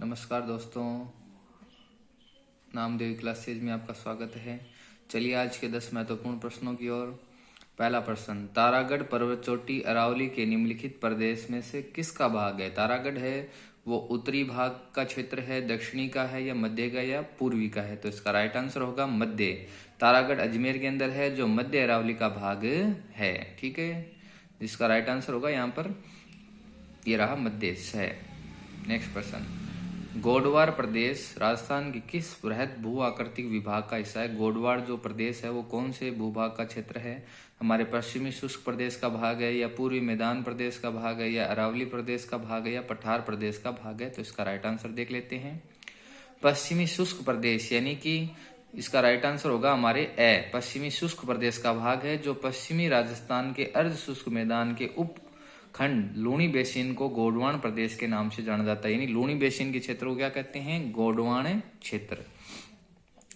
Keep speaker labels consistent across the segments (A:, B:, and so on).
A: नमस्कार दोस्तों, नामदेव क्लासेज में आपका स्वागत है। चलिए आज के 10 महत्वपूर्ण प्रश्नों की ओर। पहला प्रश्न, तारागढ़ पर्वत चोटी अरावली के निम्नलिखित प्रदेश में से किसका भाग है? तारागढ़ है वो उत्तरी भाग का क्षेत्र है, दक्षिणी का है या मध्य का या पूर्वी का है? तो इसका राइट आंसर होगा मध्य। तारागढ़ अजमेर के अंदर है जो मध्य अरावली का भाग है। ठीक है, जिसका राइट आंसर होगा यहाँ पर ये रहा मध्य है। नेक्स्ट प्रश्न, गोडवार प्रदेश राजस्थान के किस बृहद भू आकृतिक विभाग का हिस्सा है? गोडवार जो प्रदेश है वो कौन से भूभाग का क्षेत्र है? हमारे पश्चिमी शुष्क प्रदेश का भाग है या पूर्वी मैदान प्रदेश का भाग है या अरावली प्रदेश का भाग है या पठार प्रदेश का भाग है? तो इसका राइट आंसर देख लेते हैं। पश्चिमी शुष्क प्रदेश यानी कि इसका राइट आंसर होगा हमारे ए, पश्चिमी शुष्क प्रदेश का भाग है जो पश्चिमी राजस्थान के अर्ध शुष्क मैदान के उप खंड लूणी बेसिन को गोंडवाना प्रदेश के नाम से जाना जाता है। यानी लूणी बेसिन के क्षेत्र को क्या कहते हैं? गोंडवाना क्षेत्र।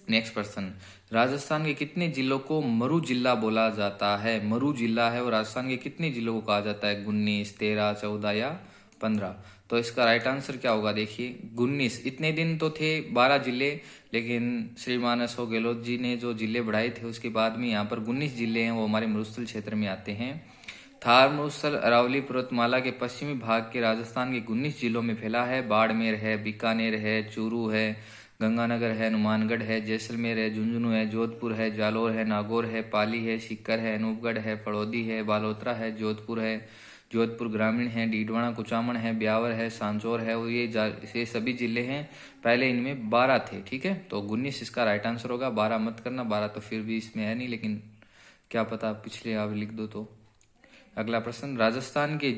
A: नेक्स्ट प्रश्न, राजस्थान के कितने जिलों को मरु जिला बोला जाता है? मरु जिला है वो राजस्थान के कितने जिलों को कहा जाता है? 19, 13, 14 या 15? तो इसका राइट आंसर क्या होगा? देखिए 19। इतने दिन तो थे 12 जिले, लेकिन श्री मानस हो गहलोत जी ने जो जिले बढ़ाए थे उसके बाद में यहाँ पर 19 जिले हैं वो हमारे मरुस्थल क्षेत्र में आते हैं। थार मरुस्थल अरावली पर्वतमाला के पश्चिमी भाग के राजस्थान के 19 जिलों में फैला है। बाड़मेर है, बीकानेर है, चूरू है, गंगानगर है, हनुमानगढ़ है, जैसलमेर है, झुंझुनू है, जोधपुर है, जालोर है, नागौर है, पाली है, सीकर है, अनूपगढ़ है, फड़ौदी है, बालोतरा है, जोधपुर है, जोधपुर ग्रामीण है, डीडवाना कुचामन है, ब्यावर है, सांचौर है। और ये सभी जिले हैं। पहले इनमें 12 थे। ठीक है, तो 19 इसका राइट आंसर होगा। 12 मत करना, 12 तो फिर भी इसमें है नहीं, लेकिन क्या पता पिछले आप लिख दो तो। अगला प्रश्न, राजस्थान के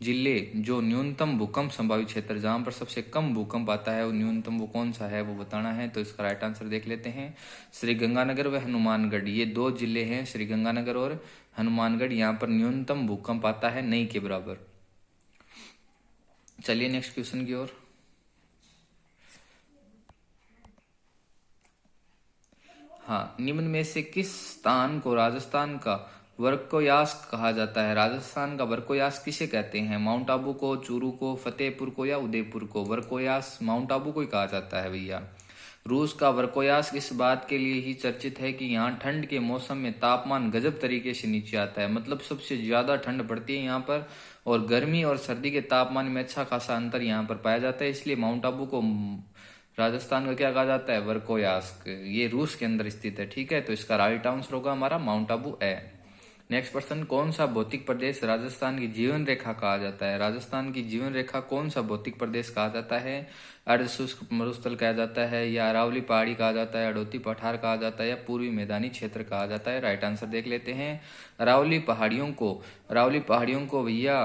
A: जिले जो न्यूनतम भूकंप संभावित क्षेत्र जहां पर सबसे कम भूकंप आता है वो न्यूनतम वो कौन सा है वो बताना है। तो इसका राइट आंसर देख लेते हैं। श्री गंगानगर व हनुमानगढ़, ये 2 जिले हैं, श्री गंगानगर और हनुमानगढ़। यहाँ पर न्यूनतम भूकंप आता है नहीं के बराबर। चलिए नेक्स्ट क्वेश्चन की ओर। हाँ, निम्न में से किस स्थान को राजस्थान का वर्कोयास कहा जाता है? राजस्थान का वर्कोयास किसे कहते हैं? माउंट आबू को, चूरू को, फतेहपुर को या उदयपुर को? वर्कोयास माउंट आबू को ही कहा जाता है भैया। रूस का वर्कोयास इस बात के लिए ही चर्चित है कि यहाँ ठंड के मौसम में तापमान गजब तरीके से नीचे आता है। मतलब सबसे ज्यादा ठंड पड़ती है यहाँ पर, और गर्मी और सर्दी के तापमान में अच्छा खासा अंतर यहाँ पर पाया जाता है। इसलिए माउंट आबू को राजस्थान का क्या कहा जाता है? वर्कोयास्क। ये रूस के अंदर स्थित है। ठीक है, तो इसका राइट आंसर होगा हमारा माउंट आबू है। नेक्स्ट प्रश्न, कौन सा भौतिक प्रदेश राजस्थान की जीवन रेखा कहा जाता है? राजस्थान की जीवन रेखा कौन सा भौतिक प्रदेश कहा जाता है? अर्ध शुष्क मरुस्थल कहा जाता है या अरावली पहाड़ी कहा जाता है, अड़ोती पठार कहा जाता है या पूर्वी मैदानी क्षेत्र कहा जाता है? राइट आंसर देख लेते हैं। अरावली पहाड़ियों को भैया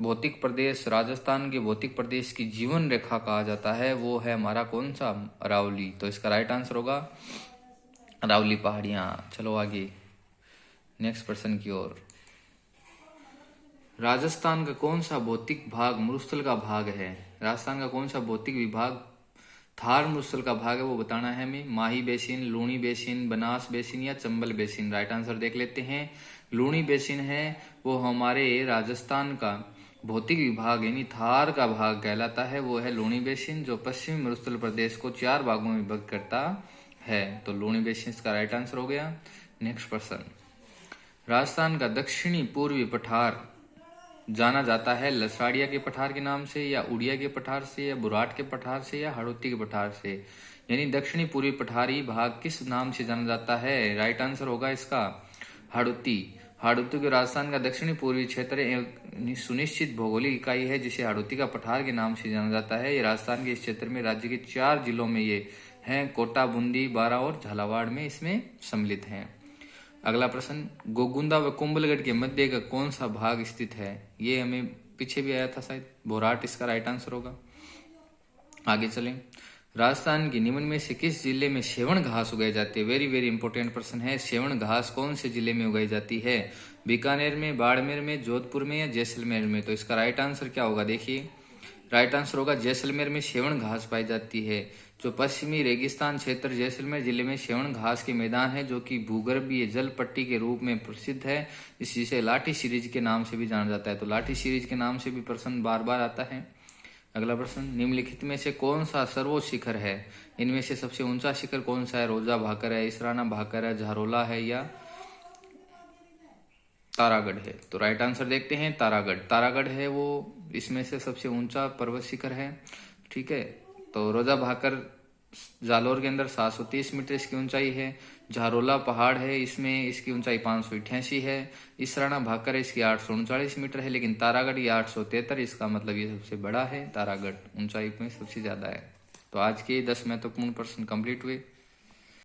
A: भौतिक प्रदेश, राजस्थान के भौतिक प्रदेश की जीवन रेखा कहा जाता है। वो है हमारा कौन सा? अरावली। तो इसका राइट आंसर होगा अरावली पहाड़ियां। चलो आगे नेक्स्ट प्रश्न की ओर। राजस्थान का कौन सा भौतिक भाग मरुस्थल का भाग है? राजस्थान का कौन सा भौतिक विभाग थार मरुस्थल का भाग है वो बताना है हमें। Mahi basin, Luni basin, Banas basin या चंबल बेसिन? राइट आंसर देख लेते हैं। लूणी बेसिन है वो हमारे राजस्थान का भौतिक विभाग यानी थार का भाग कहलाता है। वो है लूणी बेसिन जो पश्चिमी मरुस्थल प्रदेश को 4 भागों में विभक्त करता है। तो लूणी बेसिन का राइट आंसर हो गया। नेक्स्ट प्रश्न, राजस्थान का दक्षिणी पूर्वी पठार जाना जाता है लसाड़िया के पठार के नाम से या उड़िया के पठार से या बुराट के पठार से या हाड़ौती के पठार से? यानी दक्षिणी पूर्वी पठारी भाग किस नाम से जाना जाता है? राइट आंसर होगा इसका हाड़ौती। हाड़ौती को राजस्थान का दक्षिणी पूर्वी क्षेत्र सुनिश्चित भौगोलिक इकाई है जिसे हाड़ौती का पठार के नाम से जाना जाता है। ये राजस्थान के इस क्षेत्र में राज्य के 4 जिलों में ये हैं, कोटा, बूंदी, बारां और झालावाड़ में इसमें सम्मिलित हैं। अगला प्रश्न, गोगुंदा व कुंभलगढ़ के मध्य का कौन सा भाग स्थित है? ये हमें पीछे भी आया था शायद, बोराट इसका राइट आंसर होगा। आगे चलें, राजस्थान के निम्न में से किस जिले में सेवण घास उगाई जाती है? वेरी वेरी इंपॉर्टेंट प्रश्न है। सेवण घास कौन से जिले में उगाई जाती है? बीकानेर में, बाड़मेर में, जोधपुर में या जैसलमेर में? तो इसका राइट आंसर क्या होगा? देखिए राइट आंसर होगा जैसलमेर में सेवण घास पाई जाती है। जो पश्चिमी रेगिस्तान क्षेत्र जैसलमेर जिले में सेवण घास के मैदान है जो कि भूगर्भीय जल पट्टी के रूप में प्रसिद्ध है, जिसे लाठी सीरीज के नाम से भी जाना जाता है। तो लाठी सीरीज के नाम से भी प्रश्न बार बार आता है। अगला प्रश्न, निम्नलिखित में से कौन सा सर्वोच्च शिखर है? इनमें से सबसे ऊंचा शिखर कौन सा है? रोजा भाकर है, इसराना भाकर है, झारोला है या तारागढ़ है? तो राइट आंसर देखते हैं तारागढ़। तारागढ़ है वो इसमें से सबसे ऊंचा पर्वत शिखर है। ठीक है, तो रोजा भाकर जालोर के अंदर 730 मीटर इसकी ऊंचाई है। झारोला पहाड़ है, इसमें इसकी ऊंचाई 588 है। इसराना भाकर है, इसकी 839 मीटर है, लेकिन तारागढ़ ये 873, इसका मतलब ये सबसे बड़ा है। तारागढ़ ऊंचाई में सबसे ज्यादा है। तो आज के 10 महत्वपूर्ण प्रश्न कंप्लीट हुए।